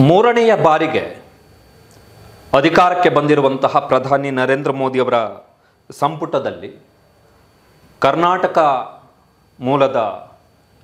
ಮೂರನೆಯ ಬಾರಿಗೆ ಅಧಿಕಾರಕ್ಕೆ ಬಂದಿರುವಂತಹ ಪ್ರಧಾನಿ ನರೇಂದ್ರ ಮೋದಿಯವರ ಸಂಪುಟದಲ್ಲಿ ಕರ್ನಾಟಕ ಮೂಲದ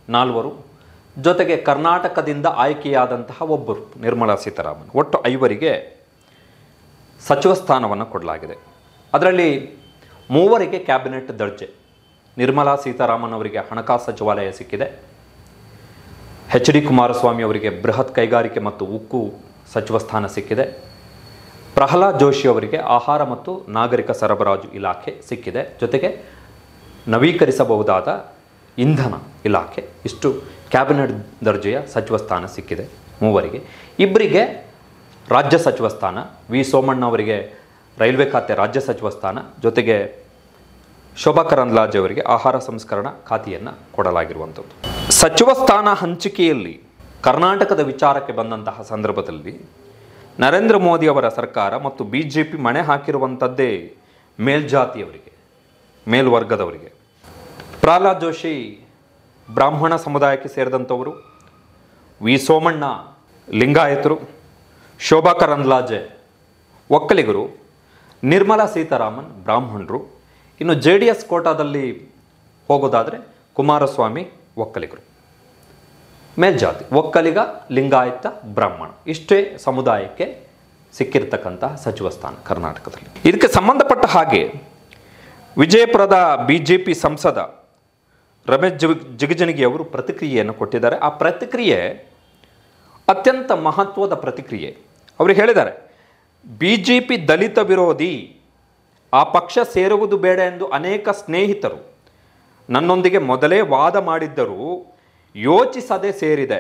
4 ಜೊತೆಗೆ ಕರ್ನಾಟಕದಿಂದ ಆಯ್ಕೆಯಾದಂತಹ ಒಬ್ಬರು ನಿರ್ಮಲಾ ಸೀತಾರಾಮನ್, ಒಟ್ಟು 5 ಸಚಿವ ಸ್ಥಾನವನ್ನು ಕೊಡಲಾಗಿದೆ. ಅದರಲ್ಲಿ 3 ಕ್ಯಾಬಿನೆಟ್ ದರ್ಜೆ. ನಿರ್ಮಲಾ ಸೀತಾರಾಮನ್ ಅವರಿಗೆ ಹಣಕಾಸು ಸಚಿವಾಲಯ ಸಿಕ್ಕಿದೆ. ಎಚ್.ಡಿ. ಕುಮಾರಸ್ವಾಮಿ ಅವರಿಗೆ ಬೃಹತ್ ಕೈಗಾರಿಕೆ ಮತ್ತು ಉಕ್ಕು ಸಚಿವ ಸ್ಥಾನ ಸಿಕ್ಕಿದೆ. ಪ್ರಹ್ಲಾದ್ ಜೋಶಿ ಅವರಿಗೆ ಆಹಾರ ಮತ್ತು ನಾಗರಿಕ ಸರಬರಾಜು ಇಲಾಖೆ ಸಿಕ್ಕಿದೆ. ಜೊತೆಗೆ ನವೀಕರಿಸಬಹುದಾದ ಇಂಧನ ಇಲಾಖೆ. ಇಷ್ಟು ಕ್ಯಾಬಿನೆಟ್ ದರ್ಜೆಯ ಸಚಿವ ಸ್ಥಾನ ಸಿಕ್ಕಿದೆ 3. 2 ರಾಜ್ಯ ಸಚಿವ ಸ್ಥಾನ. ವಿ ಸೋಮಣ್ಣ ಅವರಿಗೆ ರೈಲ್ವೆ ಖಾತೆ ರಾಜ್ಯ ಸಚಿವ ಸ್ಥಾನ, ಜೊತೆಗೆ ಶೋಭಾ ಕರಂದ್ಲಾಜೆ ಅವರಿಗೆ ಆಹಾರ ಸಂಸ್ಕರಣಾ ಖಾತೆಯನ್ನು ಕೊಡಲಾಗಿರುವಂಥದ್ದು. ಸಚಿವ ಸ್ಥಾನ ಹಂಚಿಕೆಯಲ್ಲಿ ಕರ್ನಾಟಕದ ವಿಚಾರಕ್ಕೆ ಬಂದಂತಹ ಸಂದರ್ಭದಲ್ಲಿ ನರೇಂದ್ರ ಮೋದಿ ಅವರ ಸರ್ಕಾರ ಮತ್ತು BJP ಮಣೆ ಹಾಕಿರುವಂಥದ್ದೇ ಮೇಲ್ಜಾತಿಯವರಿಗೆ, ಮೇಲ್ವರ್ಗದವರಿಗೆ. ಪ್ರಹ್ಲಾದ್ ಜೋಶಿ ಬ್ರಾಹ್ಮಣ ಸಮುದಾಯಕ್ಕೆ ಸೇರಿದಂಥವರು, ವಿ ಸೋಮಣ್ಣ ಲಿಂಗಾಯತರು, ಶೋಭಾ ಕರಂದ್ಲಾಜೆ ಒಕ್ಕಲಿಗರು, ನಿರ್ಮಲಾ ಸೀತಾರಾಮನ್ ಬ್ರಾಹ್ಮಣರು. ಇನ್ನು JDS ಕೋಟಾದಲ್ಲಿ ಹೋಗೋದಾದರೆ ಕುಮಾರಸ್ವಾಮಿ ಒಕ್ಕಲಿಗರು. ಮೇಲ್ಜಾತಿ ಒಕ್ಕಲಿಗ, ಲಿಂಗಾಯತ, ಬ್ರಾಹ್ಮಣ ಇಷ್ಟೇ ಸಮುದಾಯಕ್ಕೆ ಸಿಕ್ಕಿರ್ತಕ್ಕಂತಹ ಸಚಿವ ಸ್ಥಾನ ಕರ್ನಾಟಕದಲ್ಲಿ. ಇದಕ್ಕೆ ಸಂಬಂಧಪಟ್ಟ ಹಾಗೆ ವಿಜಯಪುರದ BJP ಸಂಸದ ರಮೇಶ್ ಜಿಗಜಿಣಗಿ ಅವರು ಪ್ರತಿಕ್ರಿಯೆಯನ್ನು ಕೊಟ್ಟಿದ್ದಾರೆ. ಆ ಪ್ರತಿಕ್ರಿಯೆ ಅತ್ಯಂತ ಮಹತ್ವದ ಪ್ರತಿಕ್ರಿಯೆ. ಅವರು ಹೇಳಿದ್ದಾರೆ, BJP ದಲಿತ ವಿರೋಧಿ, ಆ ಪಕ್ಷ ಸೇರುವುದು ಬೇಡ ಎಂದು ಅನೇಕ ಸ್ನೇಹಿತರು ನನ್ನೊಂದಿಗೆ ಮೊದಲೇ ವಾದ ಮಾಡಿದ್ದರೂ ಯೋಚಿಸದೆ ಸೇರಿದೆ.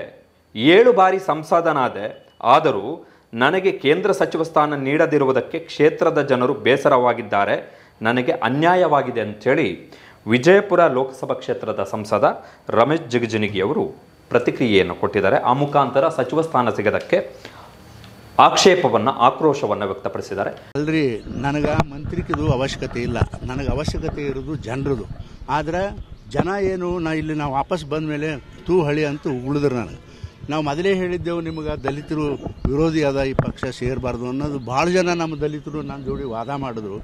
7 ಬಾರಿ ಸಂಸದನಾದೆ. ಆದರೂ ನನಗೆ ಕೇಂದ್ರ ಸಚಿವ ಸ್ಥಾನ ನೀಡದಿರುವುದಕ್ಕೆ ಕ್ಷೇತ್ರದ ಜನರು ಬೇಸರವಾಗಿದ್ದಾರೆ. ನನಗೆ ಅನ್ಯಾಯವಾಗಿದೆ ಅಂಥೇಳಿ ವಿಜಯಪುರ ಲೋಕಸಭಾ ಕ್ಷೇತ್ರದ ಸಂಸದ ರಮೇಶ್ ಜಿಗಜಿಣಗಿ ಅವರು ಪ್ರತಿಕ್ರಿಯೆಯನ್ನು ಕೊಟ್ಟಿದ್ದಾರೆ. ಆ ಮುಖಾಂತರ ಸಚಿವ ಸ್ಥಾನ ಸಿಗದಕ್ಕೆ ಆಕ್ಷೇಪವನ್ನು, ಆಕ್ರೋಶವನ್ನು ವ್ಯಕ್ತಪಡಿಸಿದ್ದಾರೆ. ಅಲ್ರಿ, ನನಗೆ ಮಂತ್ರಿಕಿದು ಅವಶ್ಯಕತೆ ಇಲ್ಲ. ನನಗೆ ಅವಶ್ಯಕತೆ ಇರೋದು ಜನರದು. ಆದರೆ ಜನ ಏನು, ನಾವು ವಾಪಸ್ ಬಂದ ಮೇಲೆ ತೂ ಹಳಿ ಅಂತ ಉಳಿದ್ರು. ನಾವು ಮೊದಲೇ ಹೇಳಿದ್ದೆವು ನಿಮಗೆ, ದಲಿತರು ವಿರೋಧಿ ಅದ, ಈ ಪಕ್ಷ ಸೇರಬಾರ್ದು ಅನ್ನೋದು. ಭಾಳ ಜನ ನಮ್ಮ ದಲಿತರು ನನ್ನ ಜೋಡಿ ವಾದ ಮಾಡಿದ್ರು.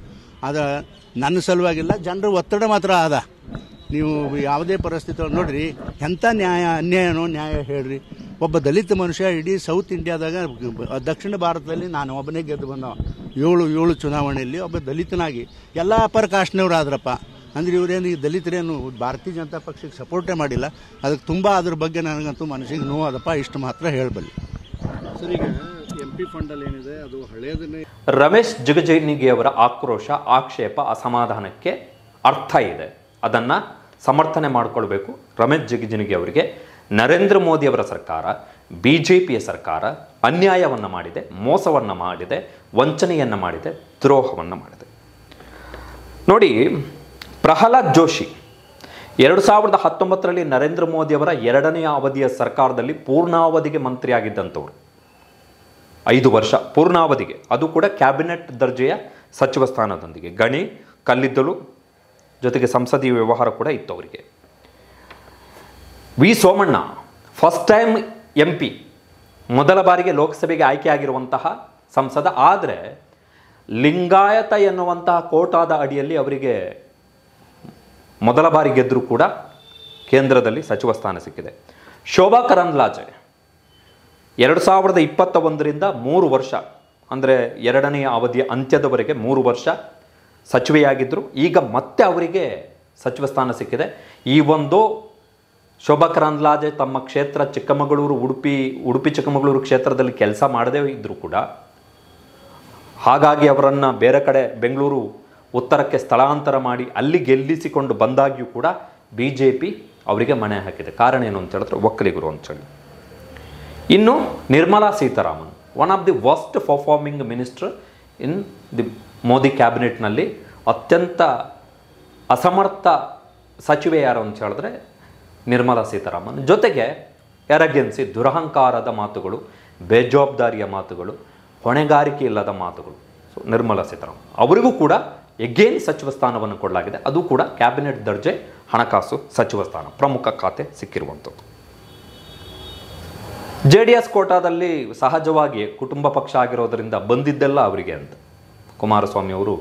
ಆದರೆ ನನ್ನ ಸಲುವಾಗಿಲ್ಲ, ಜನರ ಒತ್ತಡ ಮಾತ್ರ ಅದ. ನೀವು ಯಾವುದೇ ಪರಿಸ್ಥಿತಿ ನೋಡ್ರಿ, ಎಂಥ ಅನ್ಯಾಯನೋ ನ್ಯಾಯ ಹೇಳ್ರಿ. ಒಬ್ಬ ದಲಿತ ಮನುಷ್ಯ ಇಡೀ ಸೌತ್ ಇಂಡಿಯಾದಾಗ, ದಕ್ಷಿಣ ಭಾರತದಲ್ಲಿ ನಾನು ಒಬ್ಬನೇ ಗೆದ್ದು ಬಂದವ. 7 ಚುನಾವಣೆಯಲ್ಲಿ ಒಬ್ಬ ದಲಿತನಾಗಿ ಎಲ್ಲ ಅಪರ ಕಾಸ್ಟ್ನವ್ರು ಆದ್ರಪ್ಪ. ಅಂದರೆ ಇವರೇನು ಈ ದಲಿತರೇನು ಭಾರತೀಯ ಜನತಾ ಪಕ್ಷಕ್ಕೆ ಸಪೋರ್ಟೇ ಮಾಡಿಲ್ಲ. ಅದಕ್ಕೆ ತುಂಬ ಅದ್ರ ಬಗ್ಗೆ ನನಗಂತೂ ಮನಸ್ಸಿಗೆ ನೋವಾದಪ್ಪ. ಇಷ್ಟು ಮಾತ್ರ ಹೇಳಬಲ್ಲೆ. ಸರ್, ಈಗ MP ಫಂಡಲ್ಲಿ ಏನಿದೆ ಅದು ಹಳೆಯದನ್ನೇ. ರಮೇಶ್ ಜಿಗಜಿಣಗಿ ಅವರ ಆಕ್ರೋಶ, ಆಕ್ಷೇಪ, ಅಸಮಾಧಾನಕ್ಕೆ ಅರ್ಥ ಇದೆ. ಅದನ್ನು ಸಮರ್ಥನೆ ಮಾಡಿಕೊಳ್ಬೇಕು. ರಮೇಶ್ ಜಿಗಜಿಣಗಿ ಅವರಿಗೆ ನರೇಂದ್ರ ಮೋದಿ ಅವರ ಸರ್ಕಾರ, BJPಯ ಸರ್ಕಾರ ಅನ್ಯಾಯವನ್ನು ಮಾಡಿದೆ, ಮೋಸವನ್ನು ಮಾಡಿದೆ, ವಂಚನೆಯನ್ನು ಮಾಡಿದೆ, ದ್ರೋಹವನ್ನು ಮಾಡಿದೆ. ನೋಡಿ, ಪ್ರಹ್ಲಾದ್ ಜೋಶಿ 2019ರಲ್ಲಿ ನರೇಂದ್ರ ಮೋದಿ ಅವರ 2ನೇ ಅವಧಿಯ ಸರ್ಕಾರದಲ್ಲಿ ಪೂರ್ಣಾವಧಿಗೆ ಮಂತ್ರಿಯಾಗಿದ್ದಂಥವ್ರು. 5 ವರ್ಷ ಪೂರ್ಣಾವಧಿಗೆ, ಅದು ಕೂಡ ಕ್ಯಾಬಿನೆಟ್ ದರ್ಜೆಯ ಸಚಿವ ಸ್ಥಾನದೊಂದಿಗೆ. ಗಣಿ, ಕಲ್ಲಿದ್ದಲು, ಜೊತೆಗೆ ಸಂಸದೀಯ ವ್ಯವಹಾರ ಕೂಡ ಇತ್ತು ಅವರಿಗೆ. V Somanna first time MP, ಮೊದಲ ಬಾರಿಗೆ ಲೋಕಸಭೆಗೆ ಆಯ್ಕೆಯಾಗಿರುವಂತಹ ಸಂಸದ. ಆದರೆ ಲಿಂಗಾಯತ ಎನ್ನುವಂತಹ ಕೋಟಾದ ಅಡಿಯಲ್ಲಿ ಅವರಿಗೆ ಮೊದಲ ಬಾರಿ ಗೆದ್ದರೂ ಕೂಡ ಕೇಂದ್ರದಲ್ಲಿ ಸಚಿವ ಸ್ಥಾನ ಸಿಕ್ಕಿದೆ. ಶೋಭಾ ಕರಂದ್ಲಾಜೆ 2021ರಿಂದ 3 ವರ್ಷ, ಅಂದರೆ 2ನೇ ಅವಧಿಯ ಅಂತ್ಯದವರೆಗೆ 3 ವರ್ಷ ಸಚಿವೆಯಾಗಿದ್ದರು. ಈಗ ಮತ್ತೆ ಅವರಿಗೆ ಸಚಿವ ಸ್ಥಾನ ಸಿಕ್ಕಿದೆ. ಈ ಒಂದು ಶೋಭಾ ಕರಂದ್ಲಾಜೆ ತಮ್ಮ ಕ್ಷೇತ್ರ ಚಿಕ್ಕಮಗಳೂರು, ಉಡುಪಿ ಚಿಕ್ಕಮಗಳೂರು ಕ್ಷೇತ್ರದಲ್ಲಿ ಕೆಲಸ ಮಾಡದೇ ಇದ್ದರೂ ಕೂಡ, ಹಾಗಾಗಿ ಅವರನ್ನು ಬೇರೆ ಕಡೆ ಬೆಂಗಳೂರು ಉತ್ತರಕ್ಕೆ ಸ್ಥಳಾಂತರ ಮಾಡಿ ಅಲ್ಲಿ ಗೆಲ್ಲಿಸಿಕೊಂಡು ಬಂದಾಗ್ಯೂ ಕೂಡ BJP ಅವರಿಗೆ ಮಣೆ ಹಾಕಿದೆ. ಕಾರಣ ಏನು ಅಂತ ಹೇಳಿದ್ರೆ ಒಕ್ಕಲಿಗರು ಅಂತೇಳಿ. ಇನ್ನು Nirmala Sitharaman, one of the worst performing minister in the Modi ಕ್ಯಾಬಿನೆಟ್ನಲ್ಲಿ. ಅತ್ಯಂತ ಅಸಮರ್ಥ ಸಚಿವೆ ಯಾರು ಅಂತ ಹೇಳಿದ್ರೆ ನಿರ್ಮಲಾ ಸೀತಾರಾಮನ್. ಜೊತೆಗೆ ಎರಗೆನ್ಸಿ, ದುರಹಂಕಾರದ ಮಾತುಗಳು, ಬೇಜವಾಬ್ದಾರಿಯ ಮಾತುಗಳು, ಹೊಣೆಗಾರಿಕೆ ಇಲ್ಲದ ಮಾತುಗಳು. ಸೊ ನಿರ್ಮಲಾ ಸೀತಾರಾಮನ್ ಅವರಿಗೂ ಕೂಡ ಎಗೇನ್ ಸಚಿವ ಸ್ಥಾನವನ್ನು ಕೊಡಲಾಗಿದೆ. ಅದು ಕೂಡ ಕ್ಯಾಬಿನೆಟ್ ದರ್ಜೆ ಹಣಕಾಸು ಸಚಿವ ಸ್ಥಾನ, ಪ್ರಮುಖ ಖಾತೆ ಸಿಕ್ಕಿರುವಂಥದ್ದು. JDS ಕೋಟಾದಲ್ಲಿ ಸಹಜವಾಗಿ ಕುಟುಂಬ ಪಕ್ಷ ಆಗಿರೋದರಿಂದ ಬಂದಿದ್ದೆಲ್ಲ ಅವರಿಗೆ ಅಂತ ಕುಮಾರಸ್ವಾಮಿ ಅವರು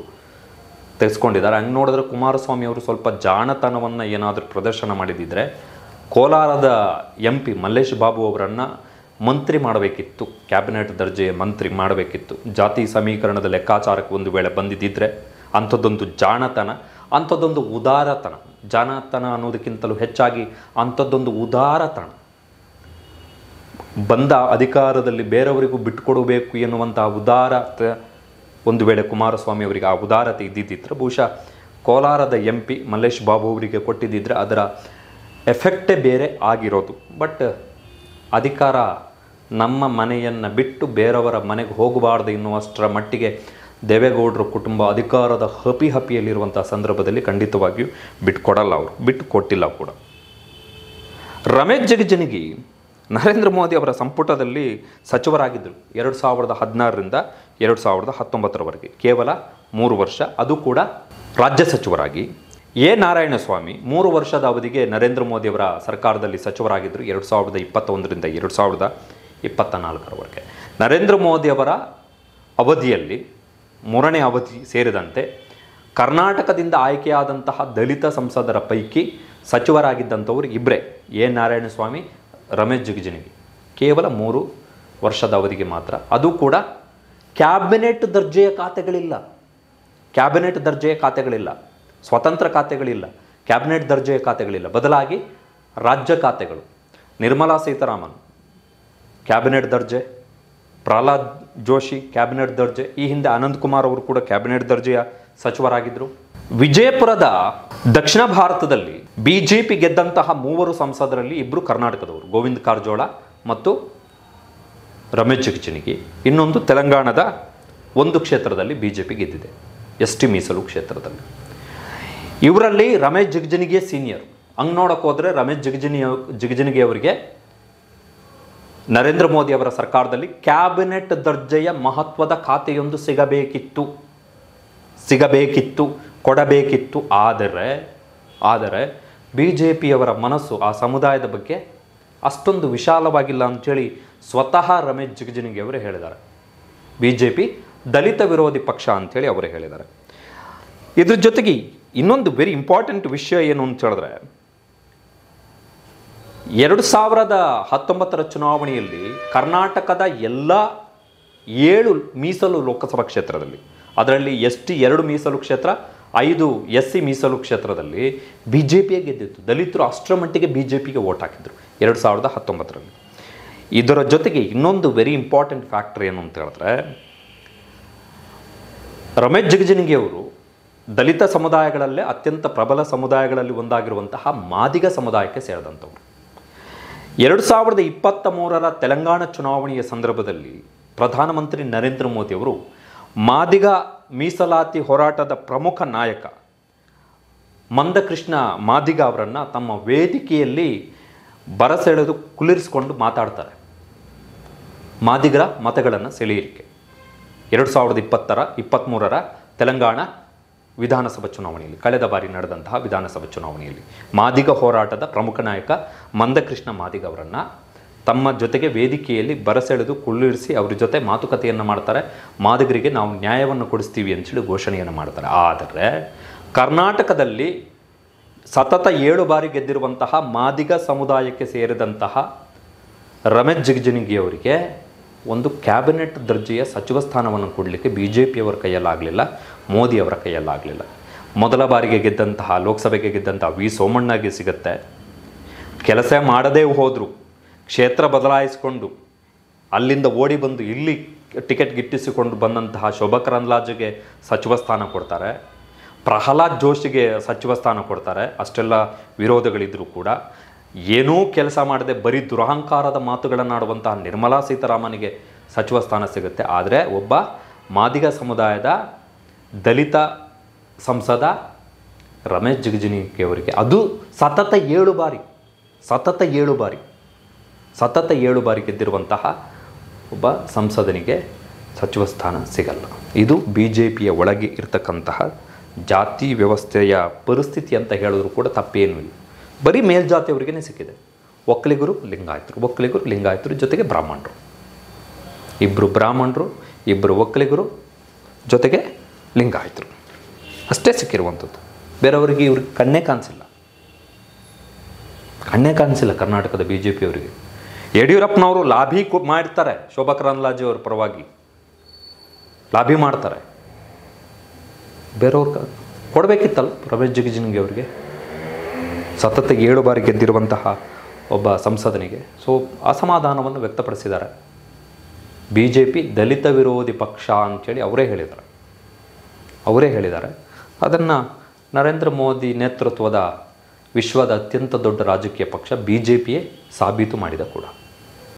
ತೆಗೆಸ್ಕೊಂಡಿದ್ದಾರೆ. ಹಂಗೆ ನೋಡಿದ್ರೆ ಕುಮಾರಸ್ವಾಮಿ ಅವರು ಸ್ವಲ್ಪ ಜಾಣತನವನ್ನು ಏನಾದರೂ ಪ್ರದರ್ಶನ ಮಾಡಿದಿದ್ರೆ ಕೋಲಾರದ MP ಮಲ್ಲೇಶ್ ಬಾಬು ಅವರನ್ನು ಮಂತ್ರಿ ಮಾಡಬೇಕಿತ್ತು, ಕ್ಯಾಬಿನೆಟ್ ದರ್ಜೆಯ ಮಂತ್ರಿ ಮಾಡಬೇಕಿತ್ತು. ಜಾತಿ ಸಮೀಕರಣದ ಲೆಕ್ಕಾಚಾರಕ್ಕೆ ಒಂದು ವೇಳೆ ಬಂದಿದ್ದಿದ್ರೆ ಅಂಥದ್ದೊಂದು ಜಾಣತನ, ಅಂಥದ್ದೊಂದು ಉದಾರತನ, ಜಾಣತನ ಅನ್ನೋದಕ್ಕಿಂತಲೂ ಹೆಚ್ಚಾಗಿ ಅಂಥದ್ದೊಂದು ಉದಾರತನ, ಬಂದ ಅಧಿಕಾರದಲ್ಲಿ ಬೇರೆಯವರಿಗೂ ಬಿಟ್ಟುಕೊಡಬೇಕು ಎನ್ನುವಂಥ ಉದಾರತೆ ಒಂದು ವೇಳೆ ಕುಮಾರಸ್ವಾಮಿ ಅವರಿಗೆ ಆ ಉದಾರತೆ ಇದ್ದಿದ್ದಿದ್ರೆ ಬಹುಶಃ ಕೋಲಾರದ MP ಮಲ್ಲೇಶ್ ಬಾಬು ಅವರಿಗೆ ಕೊಟ್ಟಿದ್ದಿದ್ರೆ ಅದರ ಎಫೆಕ್ಟೇ ಬೇರೆ ಆಗಿರೋದು. ಬಟ್ ಅಧಿಕಾರ ನಮ್ಮ ಮನೆಯನ್ನು ಬಿಟ್ಟು ಬೇರೆಯವರ ಮನೆಗೆ ಹೋಗಬಾರ್ದು ಎನ್ನುವಷ್ಟರ ಮಟ್ಟಿಗೆ ದೇವೇಗೌಡರ ಕುಟುಂಬ ಅಧಿಕಾರದ ಹಪಿಯಲ್ಲಿರುವಂಥ ಸಂದರ್ಭದಲ್ಲಿ ಖಂಡಿತವಾಗಿಯೂ ಬಿಟ್ಟುಕೊಡಲ್ಲ, ಅವರು ಬಿಟ್ಟು ಕೊಟ್ಟಿಲ್ಲ ಕೂಡ. ರಮೇಶ್ ಜಿಗಜಿಣಗಿ ನರೇಂದ್ರ ಮೋದಿ ಅವರ ಸಂಪುಟದಲ್ಲಿ ಸಚಿವರಾಗಿದ್ದರು 2016ರಿಂದ 2019ರವರೆಗೆ, ಕೇವಲ 3 ವರ್ಷ, ಅದು ಕೂಡ ರಾಜ್ಯ ಸಚಿವರಾಗಿ. ನಾರಾಯಣಸ್ವಾಮಿ 3 ವರ್ಷದ ಅವಧಿಗೆ ನರೇಂದ್ರ ಮೋದಿ ಅವರ ಸರ್ಕಾರದಲ್ಲಿ ಸಚಿವರಾಗಿದ್ದರು 2021ರಿಂದ 2024ರವರೆಗೆ. ನರೇಂದ್ರ ಮೋದಿ ಅವರ ಅವಧಿಯಲ್ಲಿ 3ನೇ ಅವಧಿ ಸೇರಿದಂತೆ ಕರ್ನಾಟಕದಿಂದ ಆಯ್ಕೆಯಾದಂತಹ ದಲಿತ ಸಂಸದರ ಪೈಕಿ ಸಚಿವರಾಗಿದ್ದಂಥವರು ಇಬ್ಬರೇ, ನಾರಾಯಣಸ್ವಾಮಿ, ರಮೇಶ್ ಜಿಗಜಿಣಗಿ, ಕೇವಲ 3 ವರ್ಷದ ಅವಧಿಗೆ ಮಾತ್ರ. ಅದು ಕೂಡ ಕ್ಯಾಬಿನೆಟ್ ದರ್ಜೆಯ ಖಾತೆಗಳಿಲ್ಲ, ಕ್ಯಾಬಿನೆಟ್ ದರ್ಜೆಯ ಖಾತೆಗಳಿಲ್ಲ, ಸ್ವತಂತ್ರ ಖಾತೆಗಳಿಲ್ಲ, ಕ್ಯಾಬಿನೆಟ್ ದರ್ಜೆಯ ಖಾತೆಗಳಿಲ್ಲ, ಬದಲಾಗಿ ರಾಜ್ಯ ಖಾತೆಗಳು. ನಿರ್ಮಲಾ ಸೀತಾರಾಮನ್ ಕ್ಯಾಬಿನೆಟ್ ದರ್ಜೆ, ಪ್ರಹ್ಲಾದ್ ಜೋಶಿ ಕ್ಯಾಬಿನೆಟ್ ದರ್ಜೆ, ಈ ಹಿಂದೆ ಅನಂತ್ ಕುಮಾರ್ ಅವರು ಕೂಡ ಕ್ಯಾಬಿನೆಟ್ ದರ್ಜೆಯ ಸಚಿವರಾಗಿದ್ದರು. ವಿಜಯಪುರದ ದಕ್ಷಿಣ ಭಾರತದಲ್ಲಿ BJP ಗೆದ್ದಂತಹ 3 ಸಂಸದರಲ್ಲಿ 2 ಕರ್ನಾಟಕದವರು, ಗೋವಿಂದ ಕಾರಜೋಳ ಮತ್ತು ರಮೇಶ್ ಜಿಗಜಿಣಗಿ. ಇನ್ನೊಂದು ತೆಲಂಗಾಣದ ಒಂದು ಕ್ಷೇತ್ರದಲ್ಲಿ BJP ಗೆದ್ದಿದೆ, ST ಮೀಸಲು ಕ್ಷೇತ್ರದಲ್ಲಿ. ಇವರಲ್ಲಿ ರಮೇಶ್ ಜಿಗಜಿಣಿಗೆ ಸೀನಿಯರ್. ಹಂಗೆ ನೋಡೋಕೆ ಹೋದರೆ ರಮೇಶ್ ಜಿಗಜಿಣಗಿ ಅವರಿಗೆ ನರೇಂದ್ರ ಮೋದಿ ಅವರ ಸರ್ಕಾರದಲ್ಲಿ ಕ್ಯಾಬಿನೆಟ್ ದರ್ಜೆಯ ಮಹತ್ವದ ಖಾತೆಯೊಂದು ಸಿಗಬೇಕಿತ್ತು, ಕೊಡಬೇಕಿತ್ತು. ಆದರೆ BJPಯವರ ಮನಸ್ಸು ಆ ಸಮುದಾಯದ ಬಗ್ಗೆ ಅಷ್ಟೊಂದು ವಿಶಾಲವಾಗಿಲ್ಲ ಅಂಥೇಳಿ ಸ್ವತಃ ರಮೇಶ್ ಜಿಗಜಿಣಗಿ ಅವರೇ ಹೇಳಿದ್ದಾರೆ. BJP ದಲಿತ ವಿರೋಧಿ ಪಕ್ಷ ಅಂಥೇಳಿ ಅವರೇ ಹೇಳಿದ್ದಾರೆ. ಇದ್ರ ಜೊತೆಗೆ ಇನ್ನೊಂದು ವೆರಿ ಇಂಪಾರ್ಟೆಂಟ್ ವಿಷಯ ಏನು ಅಂತ ಹೇಳಿದ್ರೆ, 2019ರ ಚುನಾವಣೆಯಲ್ಲಿ ಕರ್ನಾಟಕದ ಎಲ್ಲ 7 ಮೀಸಲು ಲೋಕಸಭಾ ಕ್ಷೇತ್ರದಲ್ಲಿ, ಅದರಲ್ಲಿ ST 2 ಮೀಸಲು ಕ್ಷೇತ್ರ, 5 SC ಮೀಸಲು ಕ್ಷೇತ್ರದಲ್ಲಿ BJPಯೇ ಗೆದ್ದಿತ್ತು. ದಲಿತರು ಅಷ್ಟರ ಮಟ್ಟಿಗೆ BJPಗೆ ವೋಟ್ ಹಾಕಿದ್ರು 2019ರಲ್ಲಿ. ಇದರ ಜೊತೆಗೆ ಇನ್ನೊಂದು ವೆರಿ ಇಂಪಾರ್ಟೆಂಟ್ ಫ್ಯಾಕ್ಟರ್ ಏನು ಅಂತ ಹೇಳಿದ್ರೆ, ರಮೇಶ್ ಜಿಗಜಿಣಗಿ ಅವರು ದಲಿತ ಸಮುದಾಯಗಳಲ್ಲೇ ಅತ್ಯಂತ ಪ್ರಬಲ ಸಮುದಾಯಗಳಲ್ಲಿ ಒಂದಾಗಿರುವಂತಹ ಮಾದಿಗ ಸಮುದಾಯಕ್ಕೆ ಸೇರಿದಂಥವರು. 2023ರ ತೆಲಂಗಾಣ ಚುನಾವಣೆಯ ಸಂದರ್ಭದಲ್ಲಿ ಪ್ರಧಾನಮಂತ್ರಿ ನರೇಂದ್ರ ಮೋದಿ ಅವರು ಮಾದಿಗ ಮೀಸಲಾತಿ ಹೋರಾಟದ ಪ್ರಮುಖ ನಾಯಕ ಮಂದಕೃಷ್ಣ ಮಾದಿಗ ಅವರನ್ನು ತಮ್ಮ ವೇದಿಕೆಯಲ್ಲಿ ಬರಸೆಳೆದು ಕುಳ್ಳಿರಿಸಿಕೊಂಡು ಮಾತಾಡ್ತಾರೆ, ಮಾದಿಗರ ಮತಗಳನ್ನು ಸೆಳೆಯಲಿಕ್ಕೆ. 2023ರ ತೆಲಂಗಾಣ ವಿಧಾನಸಭಾ ಚುನಾವಣೆಯಲ್ಲಿ, ಕಳೆದ ಬಾರಿ ನಡೆದಂತಹ ವಿಧಾನಸಭಾ ಚುನಾವಣೆಯಲ್ಲಿ ಮಾದಿಗ ಹೋರಾಟದ ಪ್ರಮುಖ ನಾಯಕ ಮಂದಕೃಷ್ಣ ಮಾದಿಗ ಅವರನ್ನು ತಮ್ಮ ಜೊತೆಗೆ ವೇದಿಕೆಯಲ್ಲಿ ಬರಸೆಳೆದು ಕುಳ್ಳಿರಿಸಿ ಅವರ ಜೊತೆ ಮಾತುಕತೆಯನ್ನು ಮಾಡ್ತಾರೆ. ಮಾದಿಗರಿಗೆ ನಾವು ನ್ಯಾಯವನ್ನು ಕೊಡಿಸ್ತೀವಿ ಅಂತೇಳಿ ಘೋಷಣೆಯನ್ನು ಮಾಡ್ತಾರೆ. ಆದರೆ ಕರ್ನಾಟಕದಲ್ಲಿ ಸತತ 7 ಬಾರಿ ಗೆದ್ದಿರುವಂತಹ ಮಾದಿಗ ಸಮುದಾಯಕ್ಕೆ ಸೇರಿದಂತಹ ರಮೇಶ್ ಜಿಗಜಿಣಗಿ ಅವರಿಗೆ ಒಂದು ಕ್ಯಾಬಿನೆಟ್ ದರ್ಜೆಯ ಸಚಿವ ಸ್ಥಾನವನ್ನು ಕೊಡಲಿಕ್ಕೆ BJPಯವರ ಕೈಯಲ್ಲಾಗಲಿಲ್ಲ, ಮೋದಿಯವರ ಕೈಯಲ್ಲಾಗಲಿಲ್ಲ. ಮೊದಲ ಬಾರಿಗೆ ಗೆದ್ದಂತಹ ಲೋಕಸಭೆಗೆ ಗೆದ್ದಂತಹ V ಸೋಮಣ್ಣಗೆ ಸಿಗುತ್ತೆ. ಕೆಲಸ ಮಾಡದೇ ಹೋದರು, ಕ್ಷೇತ್ರ ಬದಲಾಯಿಸಿಕೊಂಡು ಅಲ್ಲಿಂದ ಓಡಿ ಬಂದು ಇಲ್ಲಿ ಟಿಕೆಟ್ ಗಿಟ್ಟಿಸಿಕೊಂಡು ಬಂದಂತಹ ಶೋಭಾ ಕರಂದ್ಲಾಜೆಗೆ ಸಚಿವ ಸ್ಥಾನ ಕೊಡ್ತಾರೆ, ಪ್ರಹ್ಲಾದ್ ಜೋಶಿಗೆ ಸಚಿವ ಸ್ಥಾನ ಕೊಡ್ತಾರೆ. ಅಷ್ಟೆಲ್ಲ ವಿರೋಧಗಳಿದ್ದರೂ ಕೂಡ ಏನೂ ಕೆಲಸ ಮಾಡದೆ ಬರೀ ದುರಹಂಕಾರದ ಮಾತುಗಳನ್ನಾಡುವಂತಹ ನಿರ್ಮಲಾ ಸೀತಾರಾಮನಿಗೆ ಸಚಿವ ಸ್ಥಾನ ಸಿಗುತ್ತೆ. ಆದರೆ ಒಬ್ಬ ಮಾದಿಗ ಸಮುದಾಯದ ದಲಿತ ಸಂಸದ ರಮೇಶ್ ಜಿಗಜಿಣಗಿ ಅವರಿಗೆ ಅದು ಸತತ 7 ಬಾರಿ ಗೆದ್ದಿರುವಂತಹ ಒಬ್ಬ ಸಂಸದನಿಗೆ ಸಚಿವ ಸ್ಥಾನ ಸಿಗಲ್ಲ. ಇದು BJPಯ ಒಳಗೆ ಇರತಕ್ಕಂತಹ ಜಾತಿ ವ್ಯವಸ್ಥೆಯ ಪರಿಸ್ಥಿತಿ ಅಂತ ಹೇಳಿದ್ರು ಕೂಡ ತಪ್ಪೇನೂ ಇಲ್ಲ. ಬರೀ ಮೇಲ್ಜಾತಿಯವರಿಗೇ ಸಿಕ್ಕಿದೆ. ಒಕ್ಕಲಿಗರು ಲಿಂಗಾಯತರು ಜೊತೆಗೆ ಬ್ರಾಹ್ಮಣರು, ಇಬ್ಬರು ಬ್ರಾಹ್ಮಣರು, ಇಬ್ಬರು ಒಕ್ಕಲಿಗರು, ಜೊತೆಗೆ ಲಿಂಗಾಯತರು ಅಷ್ಟೇ ಸಿಕ್ಕಿರುವಂಥದ್ದು. ಬೇರೆಯವರಿಗೆ ಇವ್ರಿಗೆ ಕಣ್ಣೇ ಕಾಣಿಸಿಲ್ಲ ಕರ್ನಾಟಕದ ಬಿ ಜೆ ಪಿಯವರಿಗೆ. ಯಡಿಯೂರಪ್ಪನವರು ಲಾಭಿ ಮಾಡ್ತಾರೆ, ಶೋಭಾ ಕರಂದ್ಲಾಜೆ ಅವ್ರ ಪರವಾಗಿ ಲಾಭಿ ಮಾಡ್ತಾರೆ. ಬೇರೆಯವ್ರು ಕೊಡಬೇಕಿತ್ತಲ್ಲ ರಮೇಶ್ ಜಿಗಜಿಣಗಿ ಅವರಿಗೆ, ಸತತ 7 ಬಾರಿ ಗೆದ್ದಿರುವಂತಹ ಒಬ್ಬ ಸಂಸದನಿಗೆ. ಸೊ ಅಸಮಾಧಾನವನ್ನು ವ್ಯಕ್ತಪಡಿಸಿದ್ದಾರೆ. ಬಿ ಜೆ ಪಿ ದಲಿತ ವಿರೋಧಿ ಪಕ್ಷ ಅಂಥೇಳಿ ಅವರೇ ಹೇಳಿದ್ದಾರೆ. ಅದನ್ನು ನರೇಂದ್ರ ಮೋದಿ ನೇತೃತ್ವದ ವಿಶ್ವದ ಅತ್ಯಂತ ದೊಡ್ಡ ರಾಜಕೀಯ ಪಕ್ಷ ಬಿ ಜೆ ಪಿಯೇ ಸಾಬೀತು ಮಾಡಿದ ಕೂಡ.